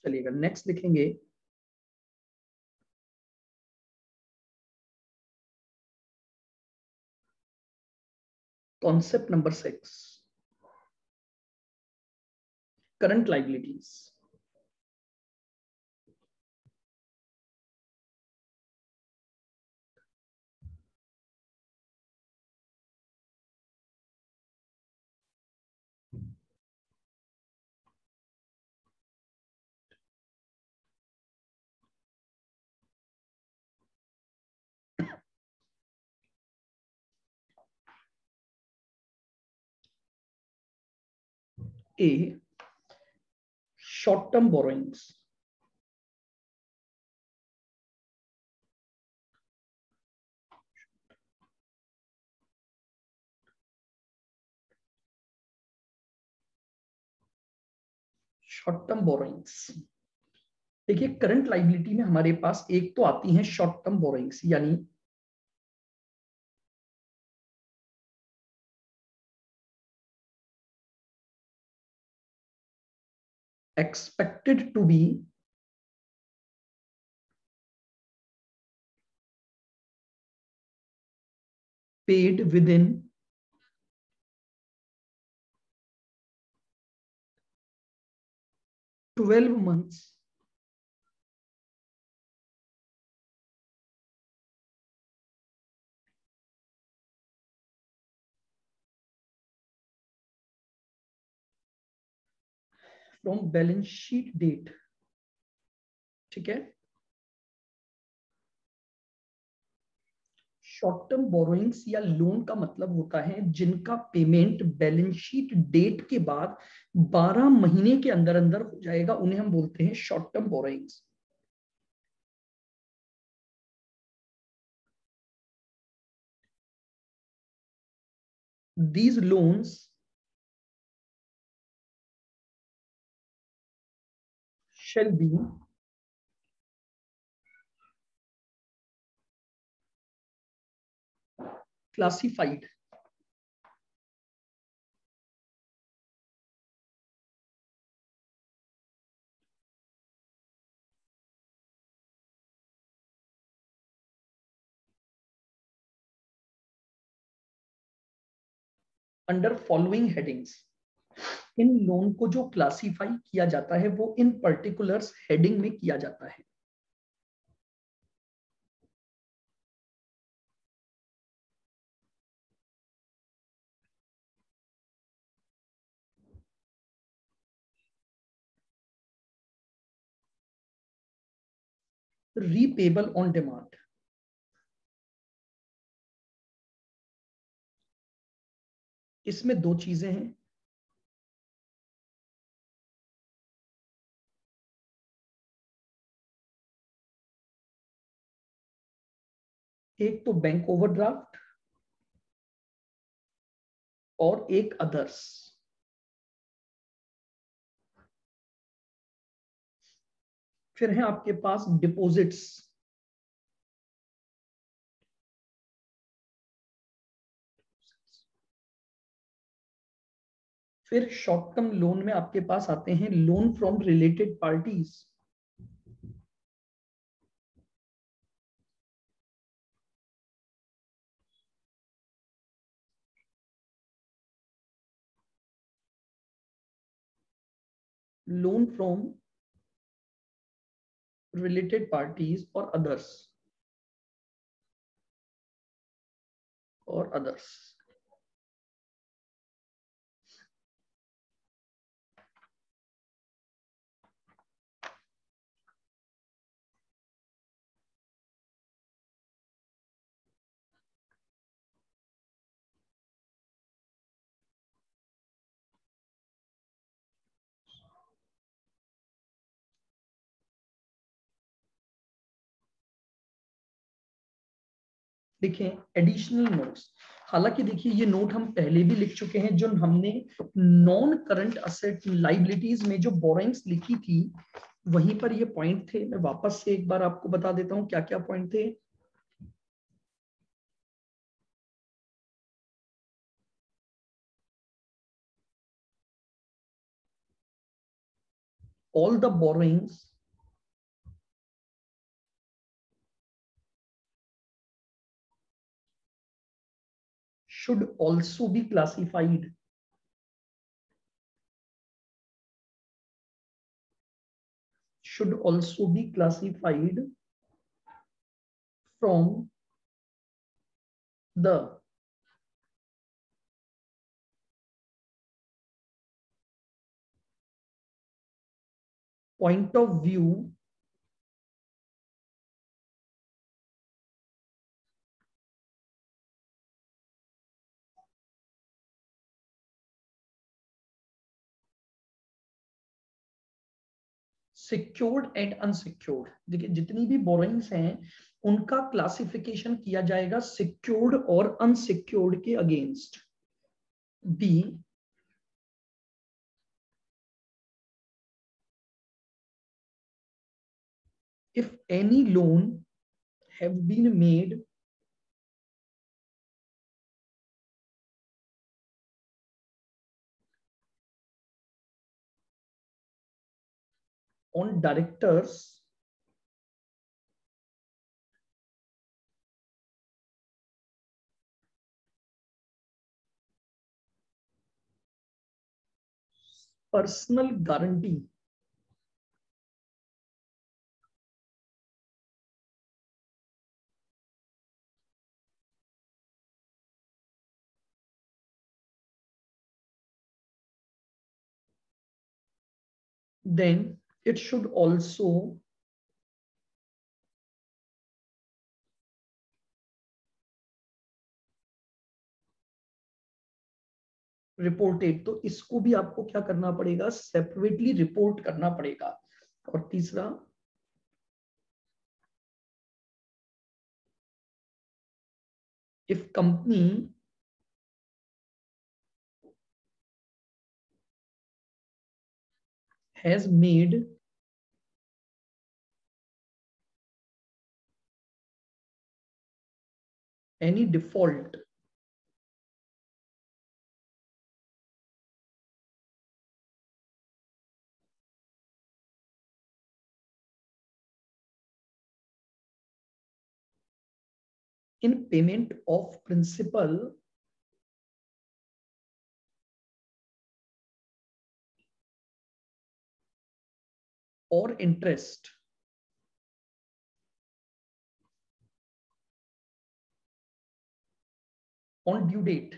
चलिएगा नेक्स्ट लिखेंगे concept number 6, current liabilities. A, short term borrowings. Short term borrowings, देखिए current liability में हमारे पास एक तो आती है शॉर्ट टर्म बोरोइंग्स, यानी expected to be paid within 12 months from balance sheet date. ठीक है, शॉर्ट टर्म बोरोइंग्स या लोन का मतलब होता है जिनका पेमेंट बैलेंस शीट डेट के बाद 12 महीने के अंदर अंदर हो जाएगा, उन्हें हम बोलते हैं short term borrowings. These loans shall be classified under following headings. In loan को जो क्लासिफाई किया जाता है वो इन पर्टिकुलर्स हेडिंग में किया जाता है। रीपेबल ऑन डिमांड, इसमें दो चीजें हैं, एक तो बैंक ओवरड्राफ्ट और एक अदर्स। फिर है आपके पास डिपॉजिट्स, फिर शॉर्ट टर्म लोन में आपके पास आते हैं loan from related parties. Loan from related parties और अदर्स और अदर्स। देखिए एडिशनल नोट्स, हालांकि देखिए ये नोट हम पहले भी लिख चुके हैं, जो हमने नॉन करंट असेट लाइबिलिटीज में जो बोरोइंग्स लिखी थी वहीं पर ये पॉइंट थे। मैं वापस से एक बार आपको बता देता हूं क्या क्या पॉइंट थे। all the borrowings should also be classified from the point of view secured and unsecured. देखिए जितनी भी बोरोइंग्स हैं उनका क्लासिफिकेशन किया जाएगा सिक्योर्ड और अनसिक्योर्ड के against. B, if any loan have been made on directors personal guarantee then it should also reported. तो इसको भी आपको क्या करना पड़ेगा, सेपरेटली रिपोर्ट करना पड़ेगा। और तीसरा, if company has made any default in payment of principal or interest on due date,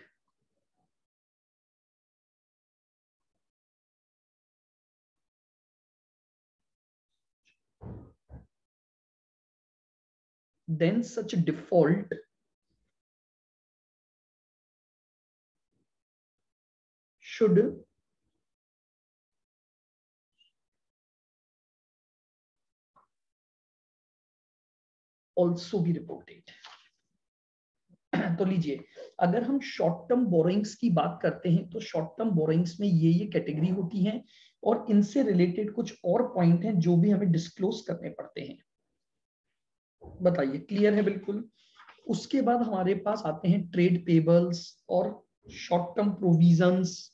then such default should also be reported। तो लीजिए, अगर हम शॉर्ट टर्म बोरोइंग्स की बात करते हैं तो शॉर्ट टर्म बोरोइंग्स में ये कैटेगरी होती हैं और इनसे रिलेटेड कुछ और पॉइंट हैं जो भी हमें डिस्क्लोज करने पड़ते हैं। बताइए, क्लियर है बिल्कुल। उसके बाद हमारे पास आते हैं ट्रेड पेबल्स और शॉर्ट टर्म प्रोविजंस।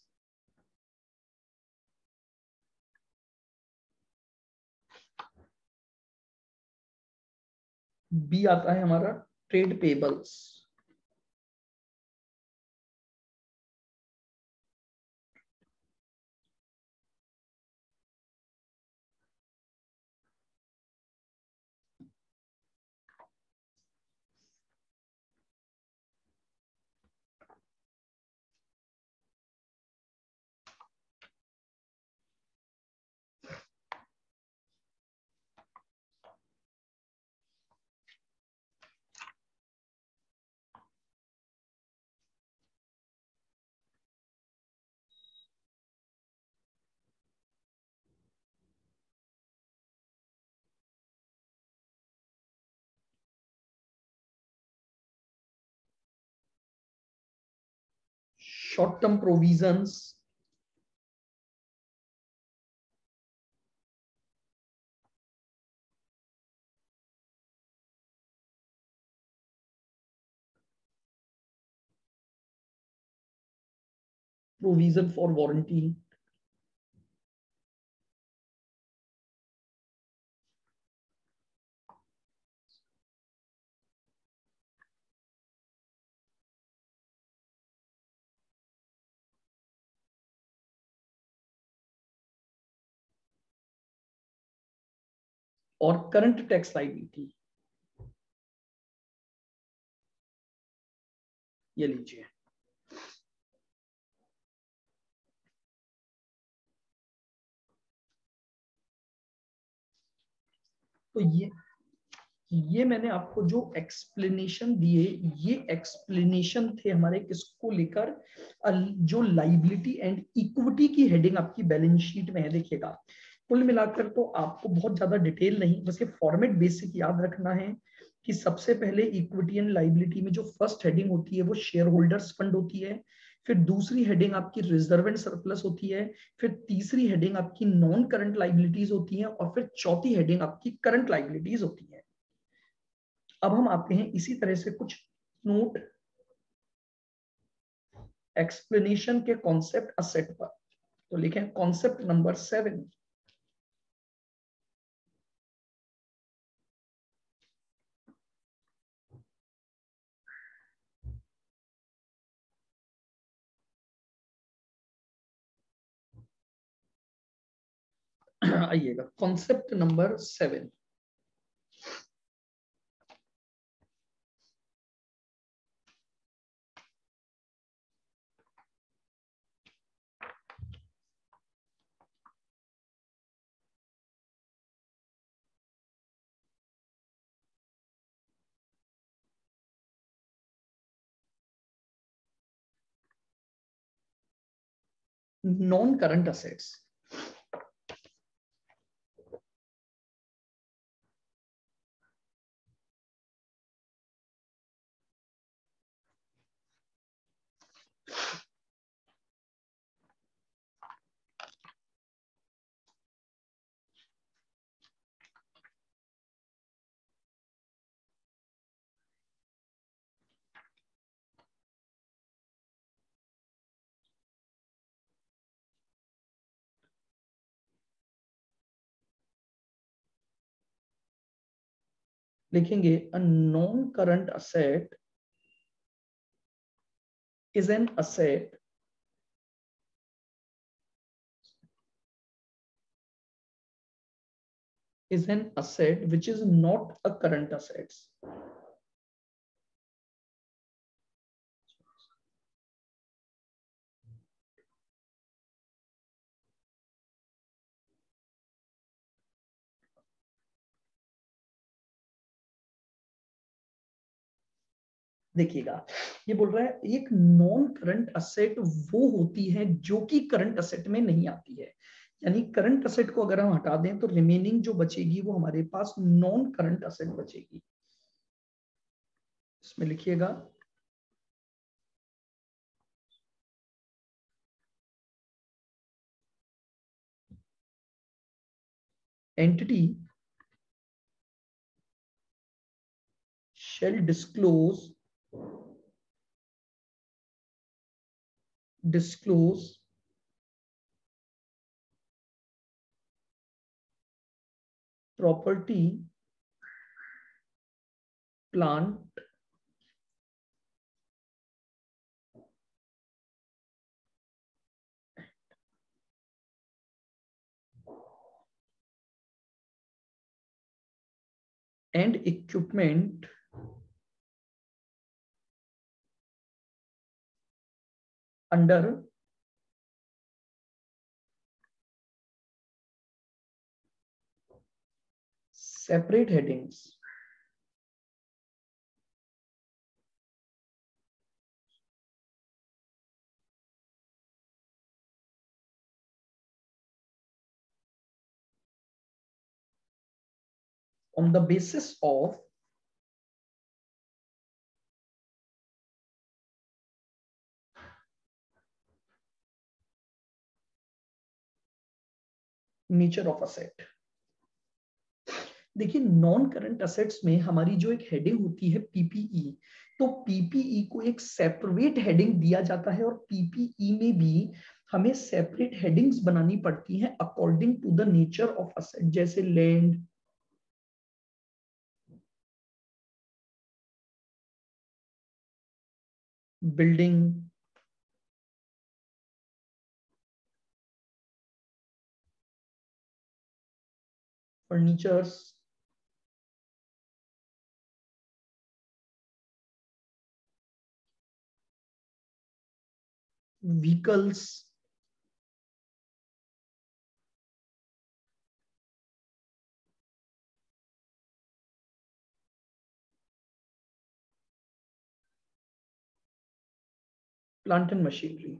बी आता है हमारा trade payables. Short term provisions, provision for warranty, और करंट टैक्स लायबिलिटी ये लीजिए। तो ये मैंने आपको जो एक्सप्लेनेशन दिए, ये एक्सप्लेनेशन थे हमारे किसको लेकर, जो लाइबिलिटी एंड इक्विटी की हेडिंग आपकी बैलेंस शीट में है। देखिएगा कुल मिलाकर तो आपको बहुत ज्यादा डिटेल नहीं, बस ये फॉर्मेट बेसिक याद रखना है कि सबसे पहले इक्विटी एंड लाइबिलिटी में जो फर्स्ट हेडिंग होती है वो शेयर होल्डर्स फंड होती है, फिर दूसरी हेडिंग आपकी रिजर्व एंड सरप्लस होती है, फिर तीसरी हेडिंग आपकी नॉन करंट लाइबिलिटीज होती है, और फिर चौथी हेडिंग आपकी करंट लाइबिलिटीज होती है। अब हम आते हैं इसी तरह से कुछ नोट एक्सप्लेनेशन के कॉन्सेप्ट असेट पर। तो लिखें कॉन्सेप्ट नंबर 7। आइएगा concept number 7। Non current assets. लिखेंगे a non current asset is an asset which is not a current assets. देखिएगा ये बोल रहा है एक नॉन करंट असेट वो होती है जो कि करंट असेट में नहीं आती है, यानी करंट असेट को अगर हम हटा दें तो रिमेनिंग जो बचेगी वो हमारे पास नॉन करंट असेट बचेगी। इसमें लिखिएगा entity shall disclose property, plant and equipment under separate headings on the basis of nature of asset. देखिए नॉन करंट असेट्स में हमारी जो एक हेडिंग होती है पीपीई, तो पीपीई को एक सेपरेट हेडिंग दिया जाता है और पीपीई में भी हमें सेपरेट हेडिंग्स बनानी पड़ती हैं according to the nature of asset, जैसे land, building, furnitures, vehicles, plant and machinery.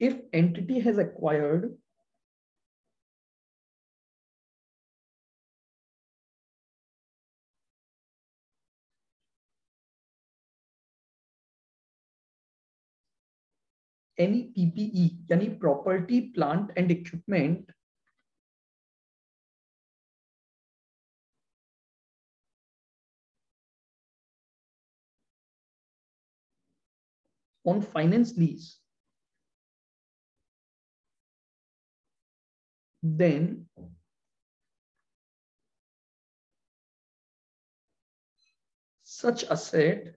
If entity has acquired any PPE यानी property, plant and equipment on finance lease, then such asset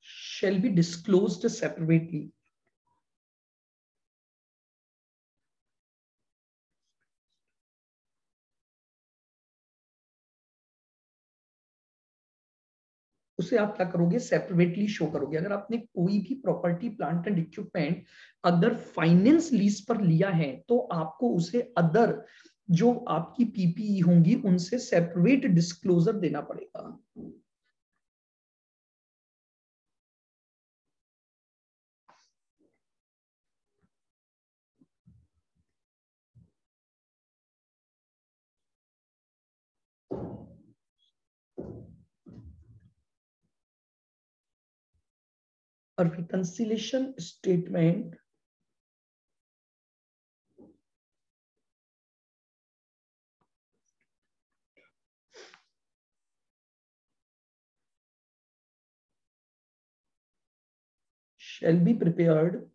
shall be disclosed separately. उसे आप क्या करोगे, separately show करोगे। अगर आपने कोई भी प्रॉपर्टी, प्लांट एंड इक्विपमेंट अगर फाइनेंस लीज पर लिया है तो आपको उसे अदर जो आपकी पीपीई होंगी उनसे सेपरेट डिस्क्लोजर देना पड़ेगा। A reconciliation statement shall be prepared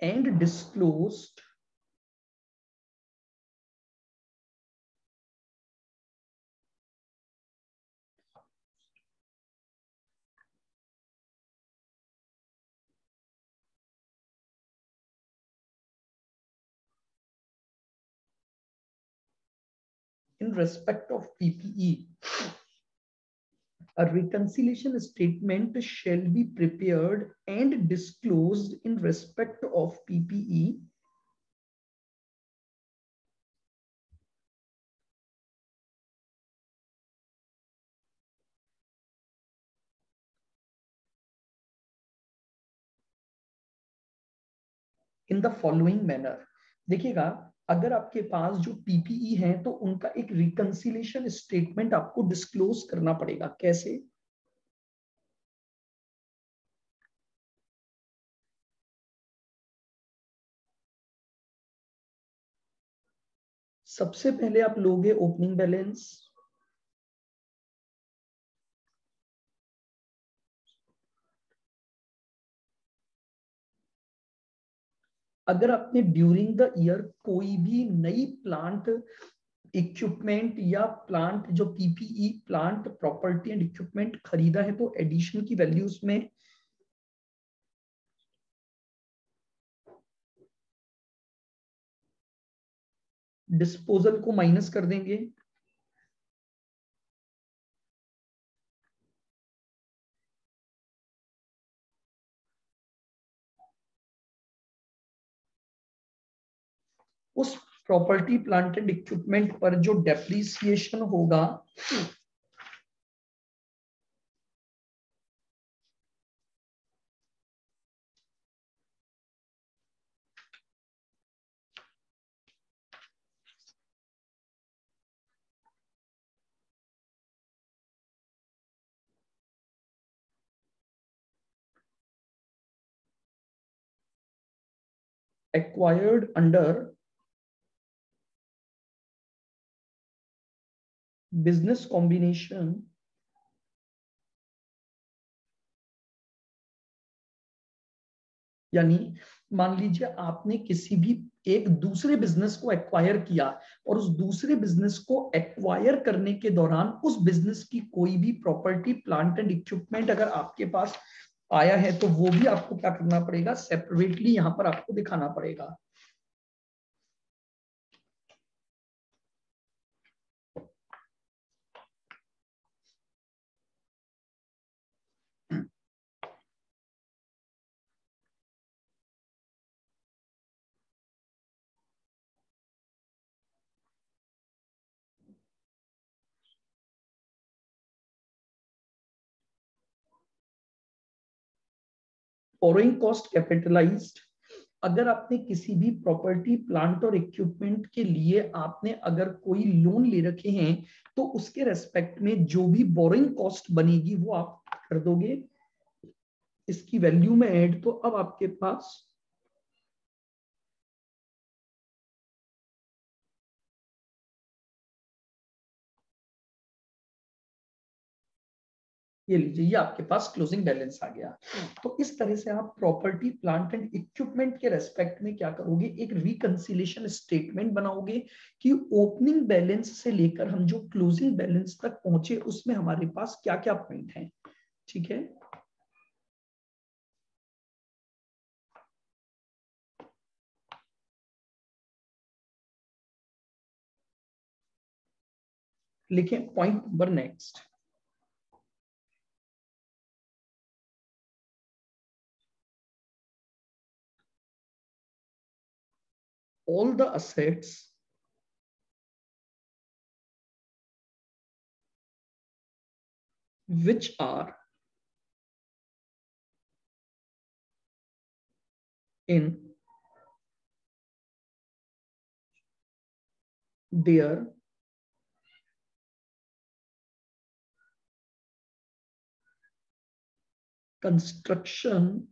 and disclosed in respect of PPE. A reconciliation statement shall be prepared and disclosed in respect of PPE in the following manner. देखिएगा, अगर आपके पास जो PPE है तो उनका एक रिकंसिलिएशन स्टेटमेंट आपको disclose करना पड़ेगा। कैसे? सबसे पहले आप लोगे ओपनिंग बैलेंस, अगर आपने ड्यूरिंग द ईयर कोई भी नई प्लांट इक्विपमेंट या प्लांट जो PPE plant property and equipment खरीदा है तो एडिशन की वैल्यूज में डिस्पोजल को माइनस कर देंगे। उस प्रॉपर्टी प्लांट एंड इक्विपमेंट पर जो डेप्रिसिएशन होगा acquired under business combination यानी मान लीजिए आपने किसी भी एक दूसरे बिजनेस को एक्वायर किया और उस दूसरे बिजनेस को एक्वायर करने के दौरान उस बिजनेस की कोई भी प्रॉपर्टी, प्लांट एंड इक्विपमेंट अगर आपके पास आया है तो वो भी आपको क्या करना पड़ेगा, सेपरेटली यहां पर आपको दिखाना पड़ेगा। बोरोइंग कॉस्ट कैपिटलाइज्ड, अगर आपने किसी भी प्रॉपर्टी, प्लांट और इक्विपमेंट के लिए आपने अगर कोई लोन ले रखे हैं तो उसके रेस्पेक्ट में जो भी बोरोइंग कॉस्ट बनेगी वो आप कर दोगे इसकी वैल्यू में ऐड। तो अब आपके पास ये लीजिए, ये आपके पास क्लोजिंग बैलेंस आ गया। तो इस तरह से आप प्रॉपर्टी, प्लांट एंड इक्विपमेंट के रेस्पेक्ट में क्या करोगे, एक रिकंसिलिएशन स्टेटमेंट बनाओगे कि ओपनिंग बैलेंस से लेकर हम जो क्लोजिंग बैलेंस तक पहुंचे उसमें हमारे पास क्या क्या पॉइंट हैं। ठीक है, लिखें point number next, all the assets which are in their construction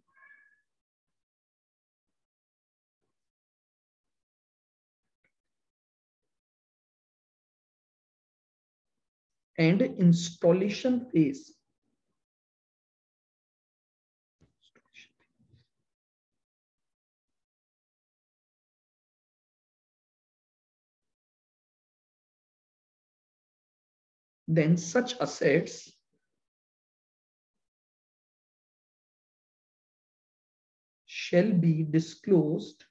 and installation phase, then such assets shall be disclosed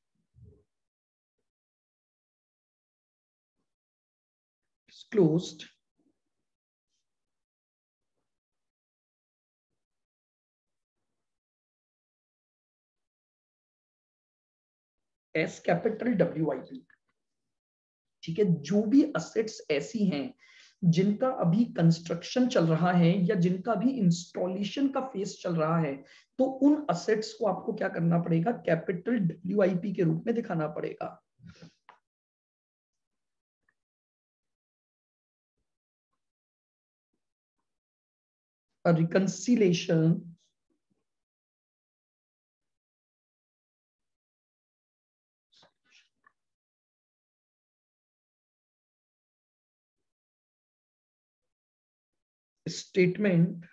as capital WIP। ठीक है, जो भी असेट्स ऐसी हैं जिनका अभी कंस्ट्रक्शन चल रहा है या जिनका भी इंस्टॉलेशन का फेज चल रहा है तो उन असेट्स को आपको क्या करना पड़ेगा, कैपिटल WIP के रूप में दिखाना पड़ेगा। A reconciliation statement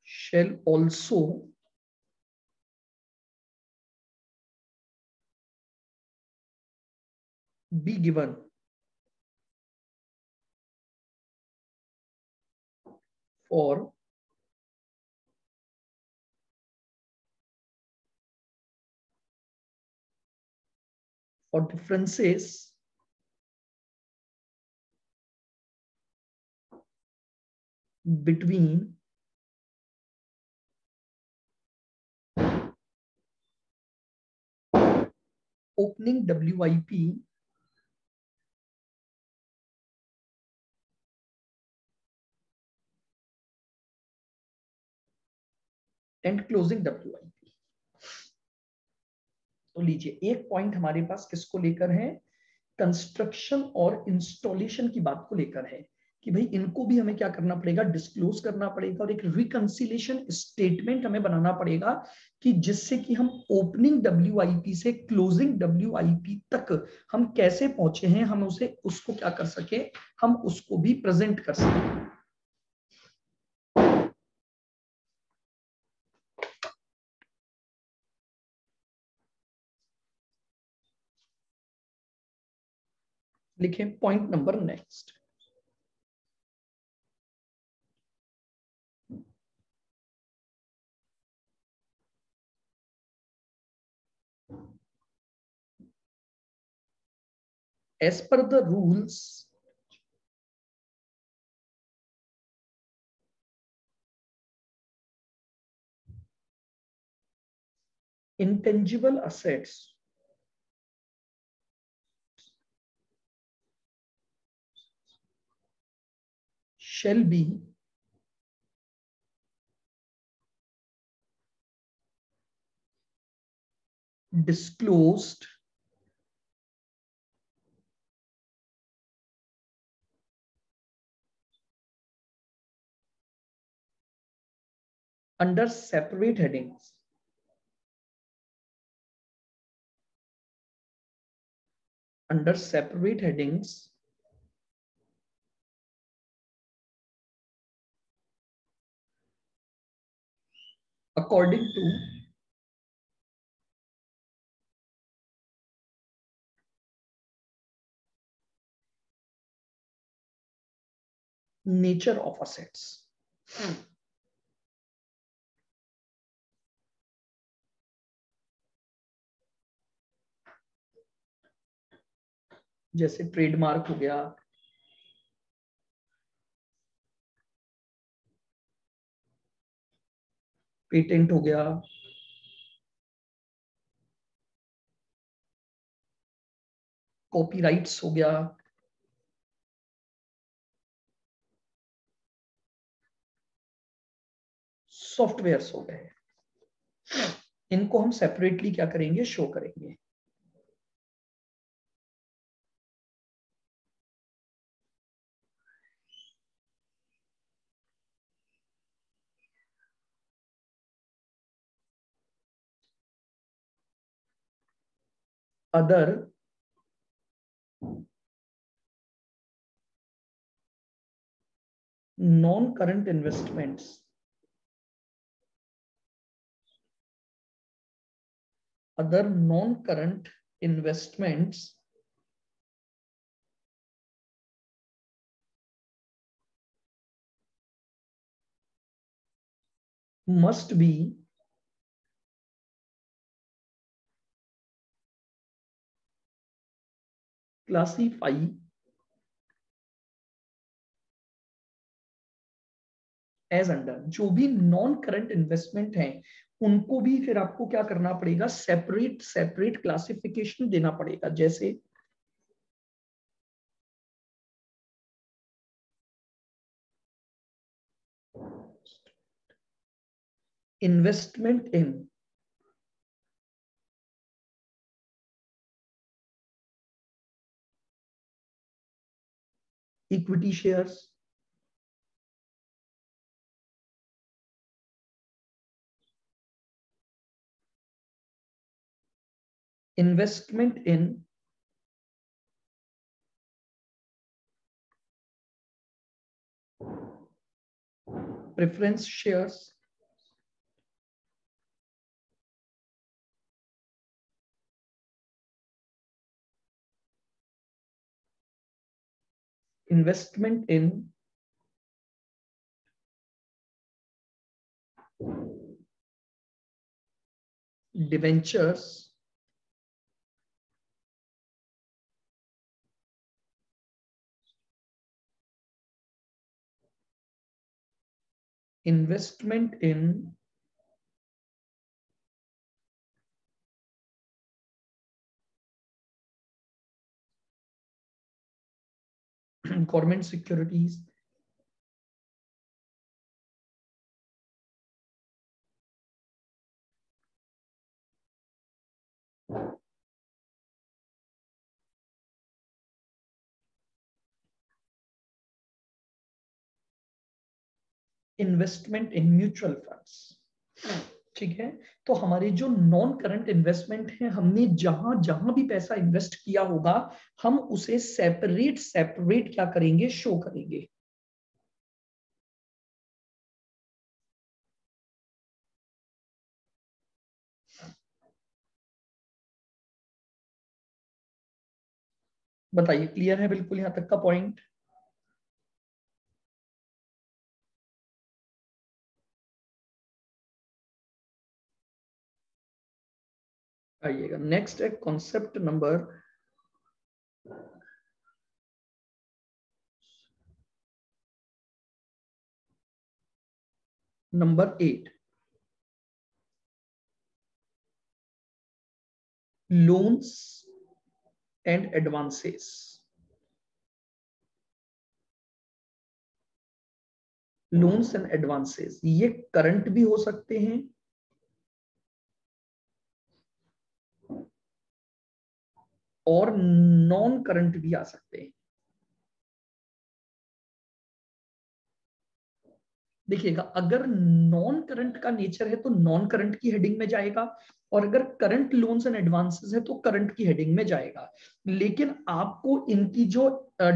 shall also be given for differences between opening WIP and closing WIP। तो लीजिए, एक पॉइंट हमारे पास किसको लेकर है, कंस्ट्रक्शन और इंस्टॉलेशन की बात को लेकर है कि भाई इनको भी हमें क्या करना पड़ेगा, डिस्क्लोज करना पड़ेगा और एक रिकंसिलिएशन स्टेटमेंट हमें बनाना पड़ेगा कि जिससे कि हम ओपनिंग WIP से क्लोजिंग WIP तक हम कैसे पहुंचे हैं, हम उसको क्या कर सके, हम उसको भी प्रेजेंट कर सके। लिखें point number next. As per the rules, intangible assets shall be disclosed under separate headings. Under separate headings according to nature of assets. जैसे ट्रेडमार्क हो गया, पेटेंट हो गया, कॉपीराइट्स हो गया, सॉफ्टवेयर्स हो गए, इनको हम सेपरेटली क्या करेंगे, शो करेंगे। Other non current investments other non-current investments must be classified as under। जो भी नॉन करंट इन्वेस्टमेंट हैं उनको भी फिर आपको क्या करना पड़ेगा, सेपरेट सेपरेट क्लासिफिकेशन देना पड़ेगा। जैसे investment in equity shares, investment in preference shares, investment in debentures, investment in government securities, investment in mutual funds. ठीक है, तो हमारे जो नॉन करंट इन्वेस्टमेंट है, हमने जहां जहां भी पैसा इन्वेस्ट किया होगा हम उसे सेपरेट सेपरेट क्या करेंगे, शो करेंगे। बताइए, क्लियर है बिल्कुल यहां तक का पॉइंट? आइएगा, नेक्स्ट है concept number 8, loans and advances. Loans and advances ये करंट भी हो सकते हैं और नॉन करंट भी आ सकते हैं। देखिएगा, अगर नॉन करंट का नेचर है तो नॉन करंट की हेडिंग में जाएगा, और अगर करंट लोन्स एंड एडवांसेस है तो करंट की हेडिंग में जाएगा। लेकिन आपको इनकी जो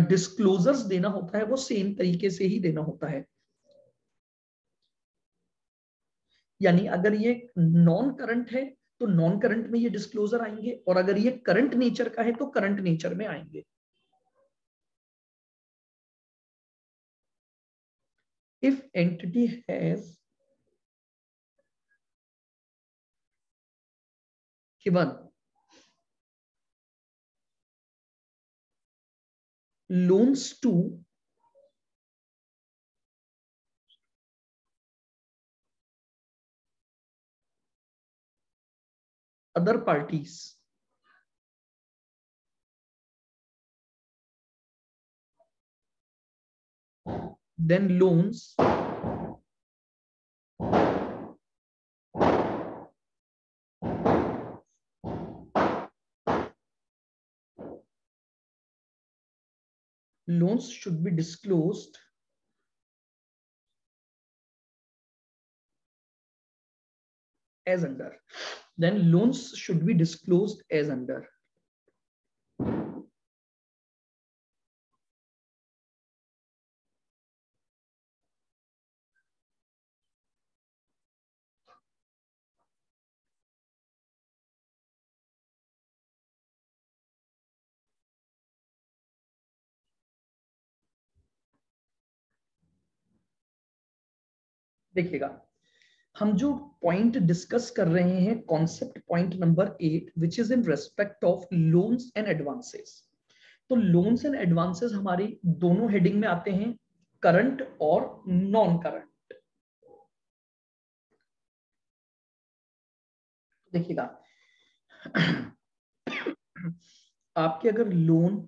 डिस्क्लोजर्स देना होता है वो सेम तरीके से ही देना होता है। यानी अगर ये नॉन करंट है तो नॉन करंट में ये डिस्क्लोजर आएंगे, और अगर ये करंट नेचर का है तो करंट नेचर में आएंगे। If entity has given loans to other parties, then loans should be disclosed as under. Then loans should be disclosed as under. देखिएगा, हम जो पॉइंट डिस्कस कर रहे हैं, concept point number 8, which is in respect of loans and advances. तो loans and advances हमारी दोनों heading में आते हैं, करंट और नॉन करंट। देखिएगा, आपके अगर लोन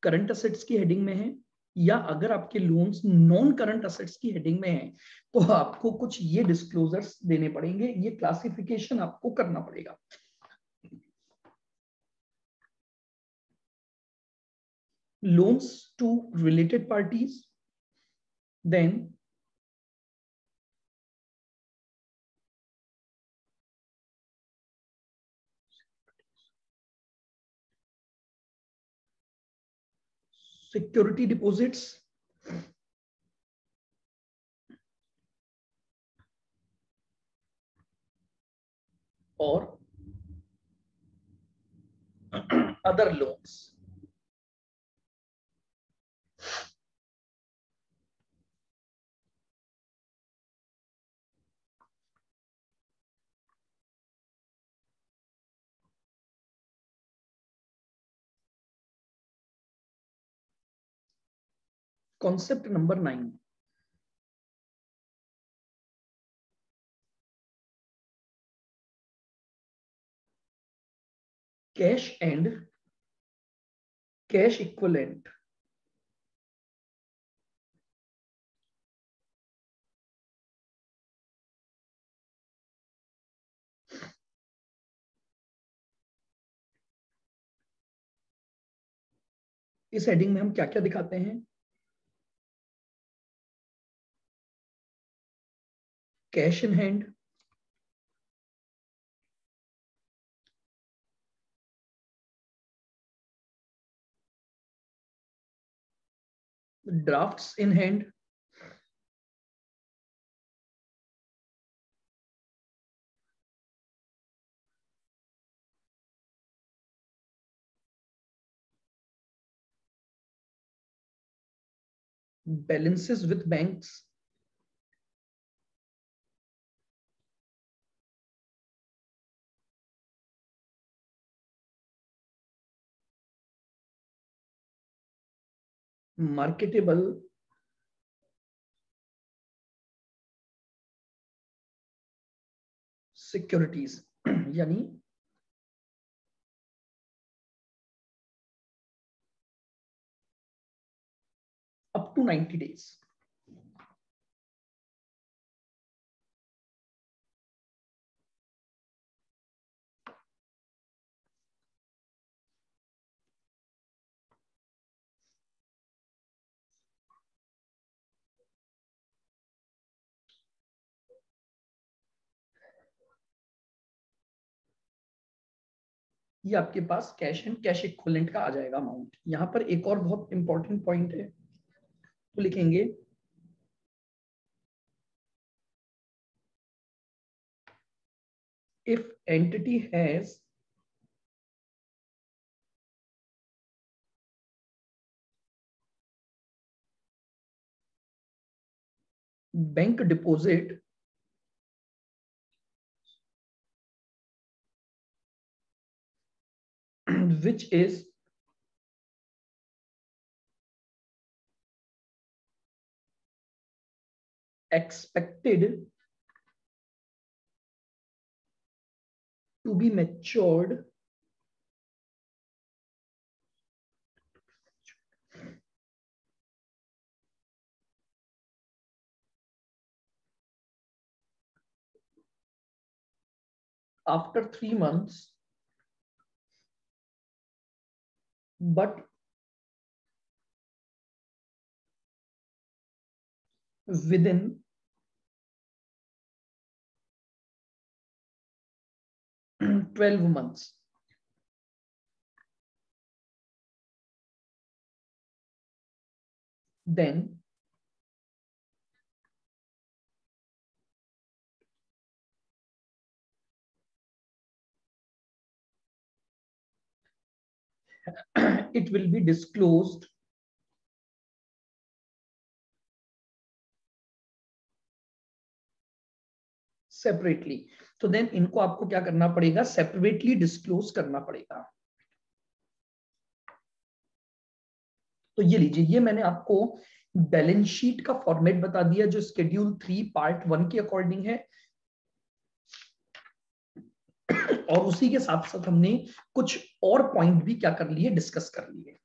करंट असेट्स की हेडिंग में है, या अगर आपके लोन्स नॉन करंट असेट्स की हेडिंग में है, तो आपको कुछ ये डिस्क्लोजर्स देने पड़ेंगे, ये क्लासिफिकेशन आपको करना पड़ेगा। Loans to related parties, then security deposits, और other loans. Concept number 9, cash and cash equivalent. इस हेडिंग में हम क्या क्या दिखाते हैं? Cash in hand, drafts in hand, balances with banks, marketable securities यानी up to 90 days. ये आपके पास कैश एंड कैश इक्विवेलेंट का आ जाएगा अमाउंट। यहां पर एक और बहुत इंपॉर्टेंट पॉइंट है, तो लिखेंगे if entity has bank deposit which is expected to be matured after 3 months but within 12 months, then it will be disclosed separately. तो देन इनको आपको क्या करना पड़ेगा, सेपरेटली डिस्क्लोज करना पड़ेगा। तो ये लीजिए, ये मैंने आपको बैलेंस शीट का फॉर्मेट बता दिया जो शेड्यूल 3 पार्ट 1 के अकॉर्डिंग है, और उसी के साथ साथ हमने कुछ और पॉइंट भी क्या कर लिए, डिस्कस कर लिए।